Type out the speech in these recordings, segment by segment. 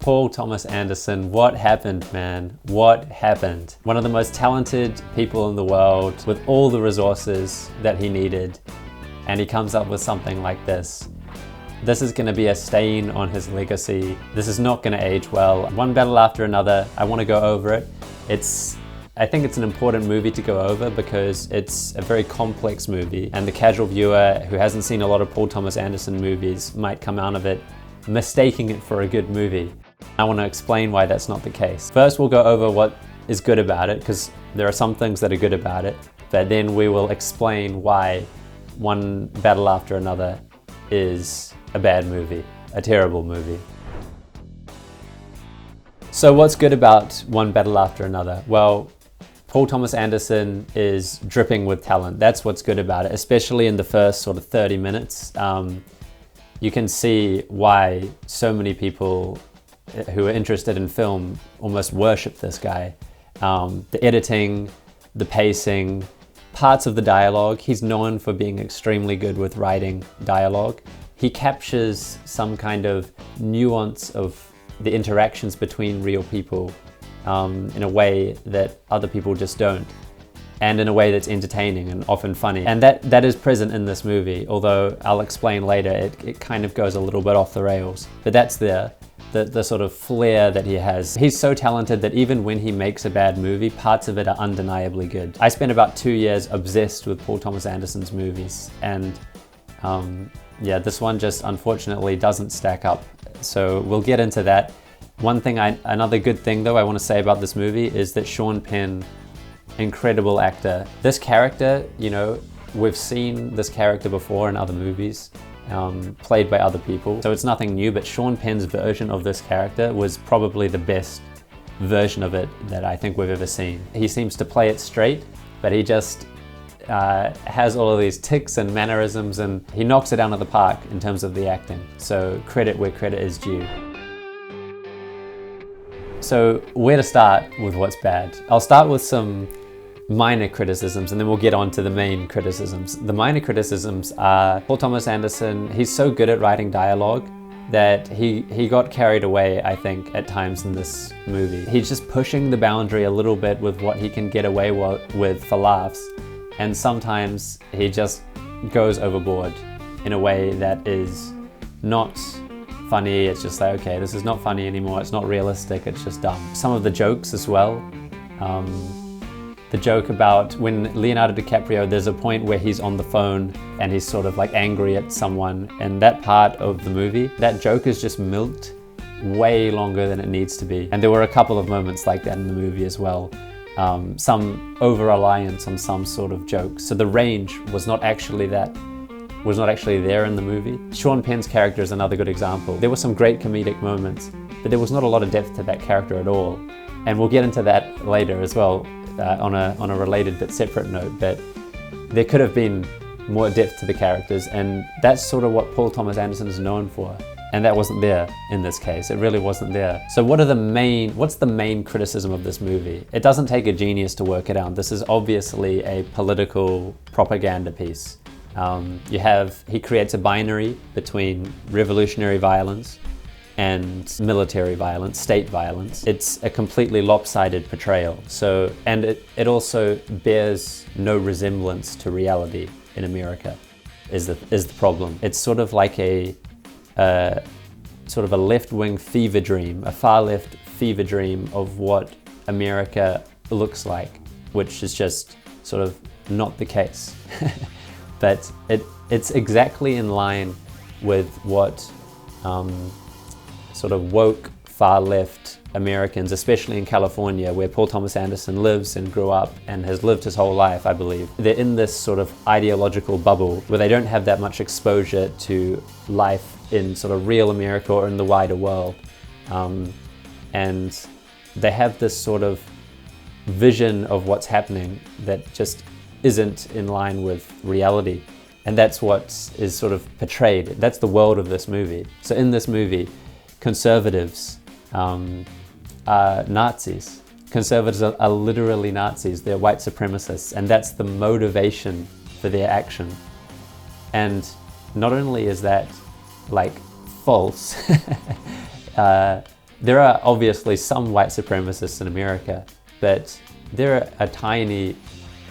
Paul Thomas Anderson, what happened, man? What happened? One of the most talented people in the world with all the resources that he needed, and he comes up with something like this. This is going to be a stain on his legacy. This is not going to age well. One battle after another. I want to go over it. I think it's an important movie to go over because it's a very complex movie, and the casual viewer who hasn't seen a lot of Paul Thomas Anderson movies might come out of it mistaking it for a good movie. I want to explain why that's not the case. First, we'll go over what is good about it, because there are some things that are good about it, but then we will explain why One Battle After Another is a bad movie, a terrible movie. So what's good about One Battle After Another? Well, Paul Thomas Anderson is dripping with talent. That's what's good about it, especially in the first sort of 30 minutes. You can see why so many people who are interested in film almost worship this guy. The editing, the pacing, parts of the dialogue. He's known for being extremely good with writing dialogue. He captures some kind of nuance of the interactions between real people in a way that other people just don't, and in a way that's entertaining and often funny. And that is present in this movie, although I'll explain later, it kind of goes a little bit off the rails. But that's there. The sort of flair that he has. He's so talented that even when he makes a bad movie, parts of it are undeniably good. I spent about 2 years obsessed with Paul Thomas Anderson's movies, and yeah, this one just unfortunately doesn't stack up. So we'll get into that. Another good thing though I want to say about this movie is that Sean Penn, incredible actor. This character, you know, we've seen this character before in other movies. Played by other people. So it's nothing new, but Sean Penn's version of this character was probably the best version of it that I think we've ever seen. He seems to play it straight, but he just has all of these tics and mannerisms, and he knocks it out of the park in terms of the acting. So credit where credit is due. So where to start with what's bad? I'll start with some minor criticisms, and then we'll get on to the main criticisms. The minor criticisms are Paul Thomas Anderson. He's so good at writing dialogue that he got carried away, I think, at times in this movie. He's just pushing the boundary a little bit with what he can get away with for laughs, and sometimes he just goes overboard in a way that is not funny. It's just like, okay, this is not funny anymore. It's not realistic. It's just dumb. Some of the jokes as well. The joke about when Leonardo DiCaprio, there's a point where he's on the phone and he's sort of like angry at someone, and that part of the movie, that joke is just milked way longer than it needs to be. And there were a couple of moments like that in the movie as well. Some over-reliance on some sort of joke. So the range was not actually there in the movie. Sean Penn's character is another good example. There were some great comedic moments, but there was not a lot of depth to that character at all. And we'll get into that later as well. On a related but separate note, but there could have been more depth to the characters, and that's sort of what Paul Thomas Anderson is known for, and that wasn't there in this case. It really wasn't there. So what's the main criticism of this movie? It doesn't take a genius to work it out. This is obviously a political propaganda piece. He creates a binary between revolutionary violence and military violence, state violence. It's a completely lopsided portrayal. So, and it also bears no resemblance to reality in America, is the problem. It's sort of like a left-wing fever dream, a far-left fever dream of what America looks like, which is just sort of not the case. But it's exactly in line with what sort of woke, far-left Americans, especially in California, where Paul Thomas Anderson lives and grew up and has lived his whole life, I believe. They're in this sort of ideological bubble where they don't have that much exposure to life in sort of real America or in the wider world. And they have this sort of vision of what's happening that just isn't in line with reality. And that's what is sort of portrayed. That's the world of this movie. So in this movie, conservatives are Nazis. Conservatives are literally Nazis. They're white supremacists, and that's the motivation for their action. And not only is that like false, There are obviously some white supremacists in America, but they're a tiny,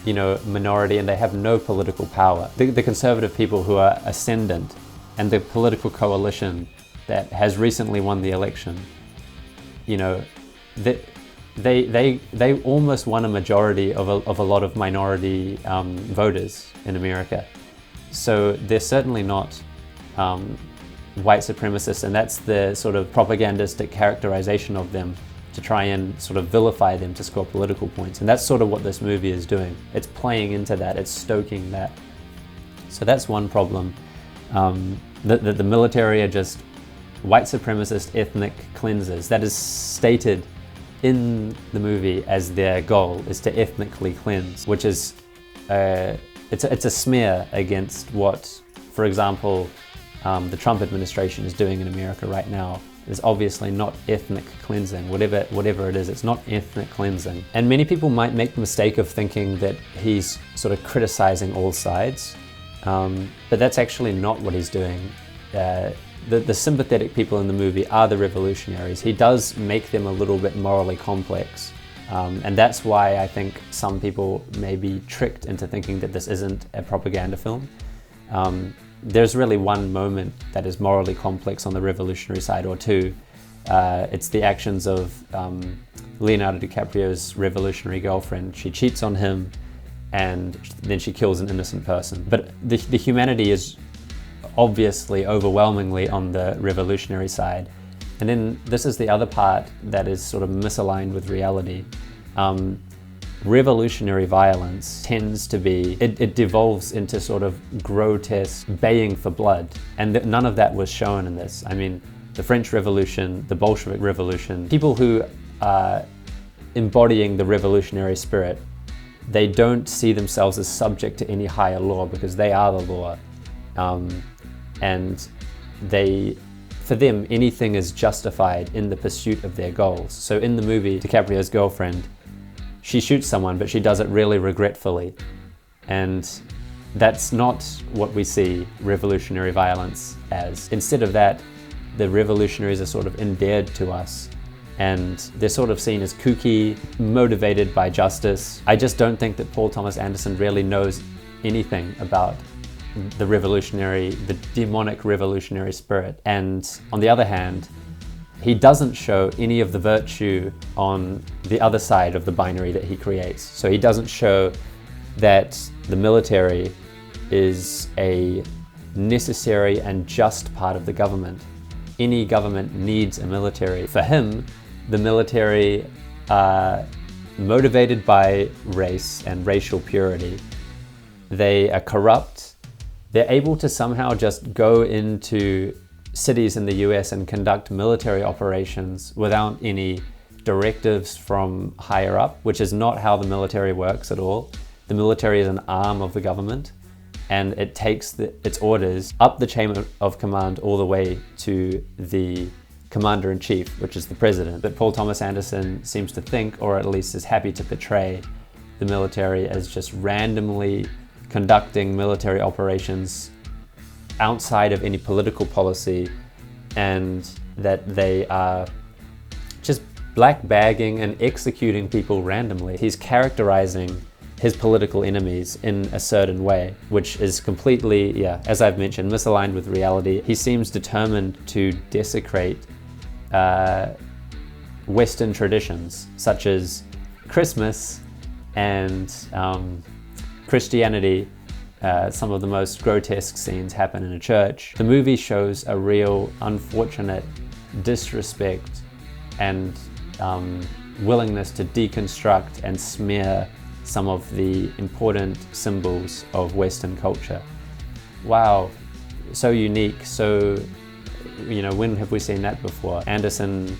minority, and they have no political power. The conservative people who are ascendant and the political coalition that has recently won the election, they almost won a majority of a lot of minority voters in America. So they're certainly not white supremacists, and that's the sort of propagandistic characterization of them to try and sort of vilify them to score political points. And that's sort of what this movie is doing. It's playing into that, it's stoking that. So that's one problem. The military are just white supremacist ethnic cleansers. That is stated in the movie as their goal, is to ethnically cleanse, which is it's a smear against what, for example, the Trump administration is doing in America right now. Is obviously not ethnic cleansing. Whatever it is, it's not ethnic cleansing. And many people might make the mistake of thinking that he's sort of criticizing all sides, but that's actually not what he's doing. The sympathetic people in the movie are the revolutionaries. He does make them a little bit morally complex, and that's why I think some people may be tricked into thinking that this isn't a propaganda film. There's really one moment that is morally complex on the revolutionary side, or two. It's the actions of Leonardo DiCaprio's revolutionary girlfriend. She cheats on him, and then she kills an innocent person. But the humanity is obviously overwhelmingly on the revolutionary side. And then this is the other part that is sort of misaligned with reality. Revolutionary violence tends to be, it devolves into sort of grotesque baying for blood. And none of that was shown in this. I mean, the French Revolution, the Bolshevik Revolution, people who are embodying the revolutionary spirit, they don't see themselves as subject to any higher law because they are the law. And for them, anything is justified in the pursuit of their goals. So in the movie, DiCaprio's girlfriend, she shoots someone, but she does it really regretfully. And that's not what we see revolutionary violence as. Instead of that, the revolutionaries are sort of endeared to us, and they're sort of seen as kooky, motivated by justice. I just don't think that Paul Thomas Anderson really knows anything about the demonic revolutionary spirit. And on the other hand, he doesn't show any of the virtue on the other side of the binary that he creates. So he doesn't show that the military is a necessary and just part of the government. Any government needs a military. For him, the military are motivated by race and racial purity. They are corrupt. They're able to somehow just go into cities in the US and conduct military operations without any directives from higher up, which is not how the military works at all. The military is an arm of the government, and it takes its orders up the chain of command all the way to the commander-in-chief, which is the president. But Paul Thomas Anderson seems to think, or at least is happy to portray, the military as just randomly conducting military operations outside of any political policy, and that they are just black bagging and executing people randomly. He's characterizing his political enemies in a certain way, which is completely, as I've mentioned, misaligned with reality. He seems determined to desecrate Western traditions, such as Christmas and Christianity. Some of the most grotesque scenes happen in a church. The movie shows a real unfortunate disrespect and willingness to deconstruct and smear some of the important symbols of Western culture. Wow, so unique, so, when have we seen that before? Anderson,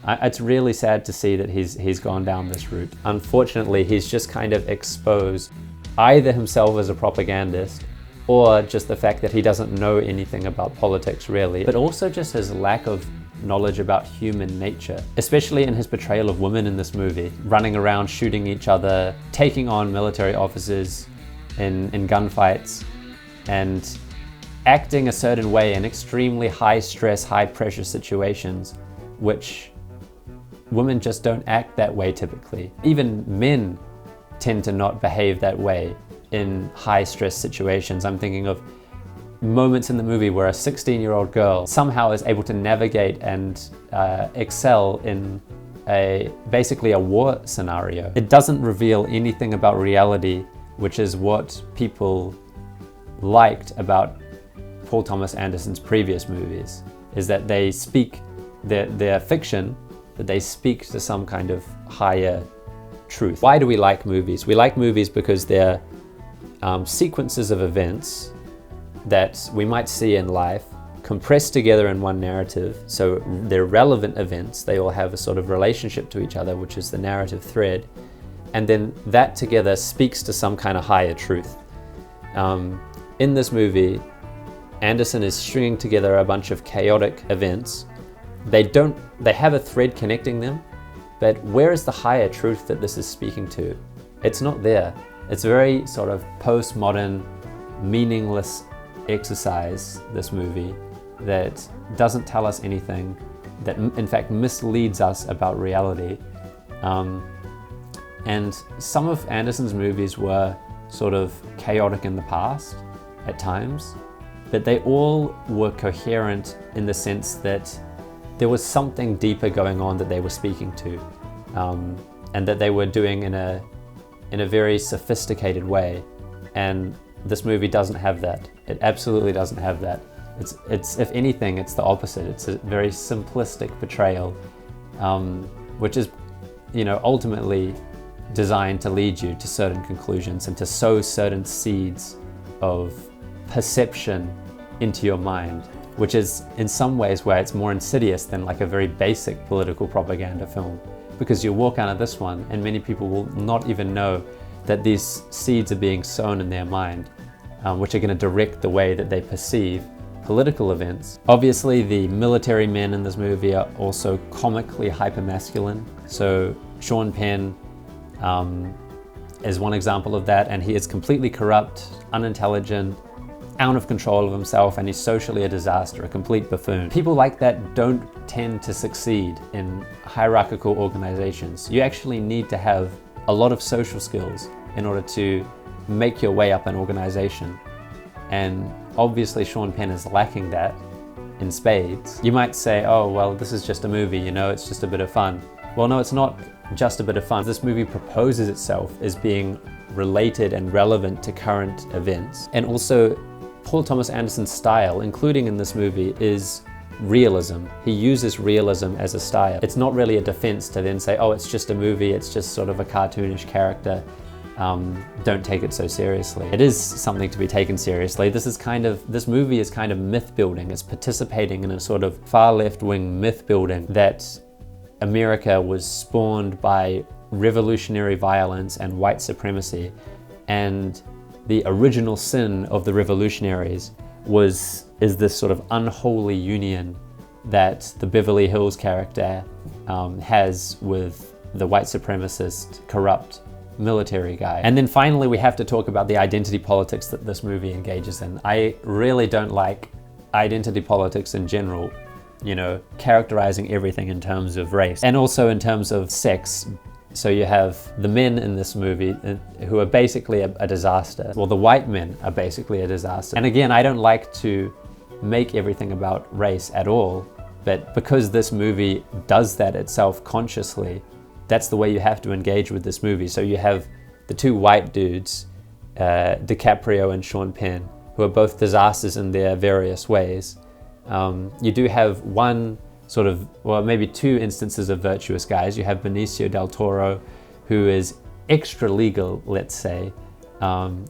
it's really sad to see that he's gone down this route. Unfortunately, he's just kind of exposed either himself as a propagandist, or just the fact that he doesn't know anything about politics really, but also just his lack of knowledge about human nature, especially in his portrayal of women in this movie, running around shooting each other, taking on military officers in gunfights, and acting a certain way in extremely high stress, high pressure situations, which women just don't act that way typically. Even men tend to not behave that way in high stress situations. I'm thinking of moments in the movie where a 16-year-old girl somehow is able to navigate and excel in basically a war scenario. It doesn't reveal anything about reality, which is what people liked about Paul Thomas Anderson's previous movies, is that they speak, they're fiction, but they speak to some kind of higher truth. Why do we like movies? We like movies because they're sequences of events that we might see in life compressed together in one narrative. So they're relevant events. They all have a sort of relationship to each other, which is the narrative thread. And then that together speaks to some kind of higher truth. In this movie, Anderson is stringing together a bunch of chaotic events. They have a thread connecting them, but where is the higher truth that this is speaking to? It's not there. It's a very sort of postmodern, meaningless exercise, this movie, that doesn't tell us anything, that in fact misleads us about reality. And some of Anderson's movies were sort of chaotic in the past at times, but they all were coherent in the sense that there was something deeper going on that they were speaking to, and that they were doing in a very sophisticated way. And this movie doesn't have that. It absolutely doesn't have that. It's if anything, it's the opposite. It's a very simplistic portrayal, which is, ultimately designed to lead you to certain conclusions and to sow certain seeds of perception into your mind, which is in some ways where it's more insidious than like a very basic political propaganda film, because you walk out of this one and many people will not even know that these seeds are being sown in their mind, which are going to direct the way that they perceive political events. Obviously, the military men in this movie are also comically hypermasculine. So Sean Penn is one example of that, and he is completely corrupt, unintelligent, out of control of himself, and he's socially a disaster, a complete buffoon. People like that don't tend to succeed in hierarchical organizations. You actually need to have a lot of social skills in order to make your way up an organization. And obviously Sean Penn is lacking that in spades. You might say, oh, well, this is just a movie, it's just a bit of fun. Well, no, it's not just a bit of fun. This movie proposes itself as being related and relevant to current events. And also, Paul Thomas Anderson's style, including in this movie, is realism. He uses realism as a style. It's not really a defense to then say, oh, it's just a movie, it's just sort of a cartoonish character. Don't take it so seriously. It is something to be taken seriously. This movie is kind of myth building. It's participating in a sort of far left-wing myth building that America was spawned by revolutionary violence and white supremacy, and the original sin of the revolutionaries is this sort of unholy union that the Beverly Hills character has with the white supremacist, corrupt military guy. And then finally, we have to talk about the identity politics that this movie engages in. I really don't like identity politics in general, characterizing everything in terms of race and also in terms of sex. So you have the men in this movie who are basically a disaster. Well, the white men are basically a disaster. And again, I don't like to make everything about race at all, but because this movie does that itself consciously, that's the way you have to engage with this movie. So you have the two white dudes, DiCaprio and Sean Penn, who are both disasters in their various ways. You do have one sort of, well, maybe two instances of virtuous guys. You have Benicio del Toro, who is extra legal, let's say.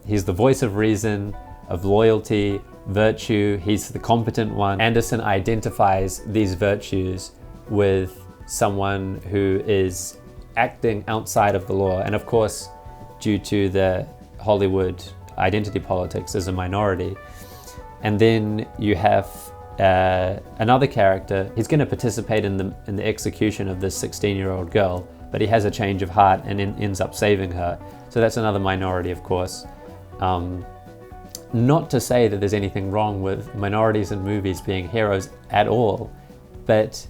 He's the voice of reason, of loyalty, virtue. He's the competent one. Anderson identifies these virtues with someone who is acting outside of the law. And of course, due to the Hollywood identity politics, is a minority. And then you have another character. He's going to participate in the execution of this 16-year-old girl, but he has a change of heart and ends up saving her. So that's another minority, of course. Not to say that there's anything wrong with minorities in movies being heroes at all, but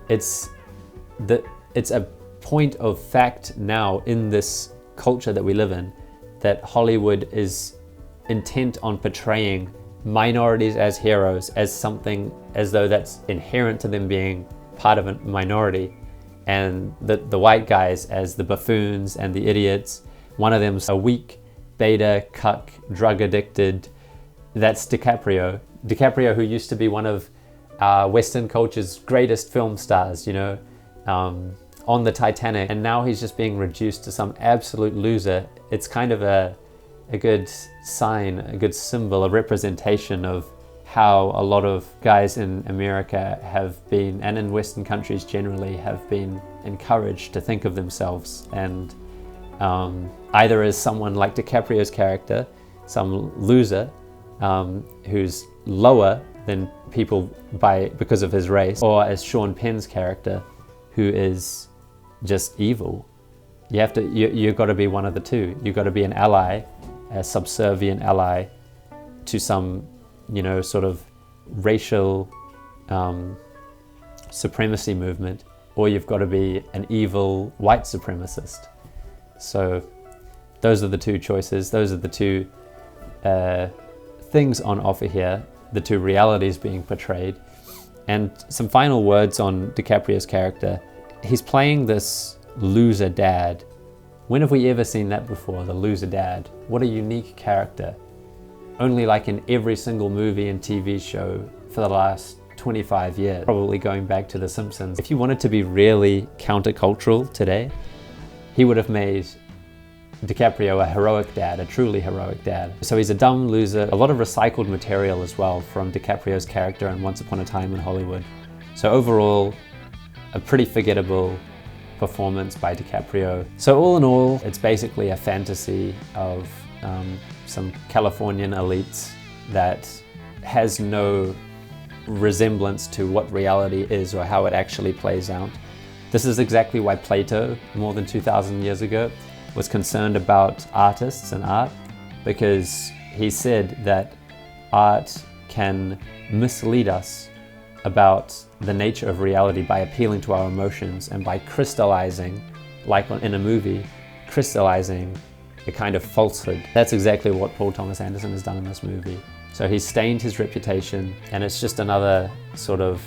it's it's a point of fact now in this culture that we live in that Hollywood is intent on portraying minorities as heroes, as something as though that's inherent to them being part of a minority, and the white guys as the buffoons and the idiots. One of them's a weak beta cuck, drug addicted. That's DiCaprio. DiCaprio, who used to be one of Western culture's greatest film stars, you know, on the Titanic, and now he's just being reduced to some absolute loser. It's kind of a good sign, a good symbol, a representation of how a lot of guys in America have been, and in Western countries generally, have been encouraged to think of themselves and either as someone like DiCaprio's character, some loser who's lower than people because of his race, or as Sean Penn's character, who is just evil. You've got to be one of the two. You've got to be an ally, a subservient ally to some, you know, sort of racial supremacy movement, or you've got to be an evil white supremacist. So those are the two choices. Those are the two things on offer here, the two realities being portrayed. And some final words on DiCaprio's character. He's playing this loser dad. When have we ever seen that before, the loser dad? What a unique character. Only like in every single movie and TV show for the last 25 years, probably going back to The Simpsons. If you wanted to be really countercultural today, he would have made DiCaprio a heroic dad, a truly heroic dad. So he's a dumb loser. A lot of recycled material as well from DiCaprio's character in Once Upon a Time in Hollywood. So overall, a pretty forgettable performance by DiCaprio. So all in all, it's basically a fantasy of some Californian elites that has no resemblance to what reality is or how it actually plays out. This is exactly why Plato, more than 2,000 years ago, was concerned about artists and art, because he said that art can mislead us about the nature of reality by appealing to our emotions and by crystallizing, like in a movie, crystallizing a kind of falsehood. That's exactly what Paul Thomas Anderson has done in this movie. So he's stained his reputation, and it's just another sort of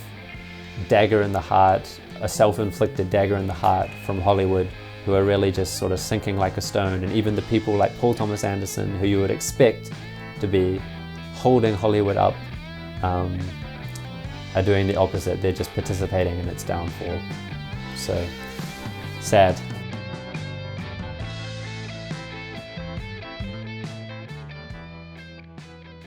dagger in the heart, a self-inflicted dagger in the heart from Hollywood, who are really just sort of sinking like a stone. And even the people like Paul Thomas Anderson, who you would expect to be holding Hollywood up, are doing the opposite. They're just participating in its downfall. So sad.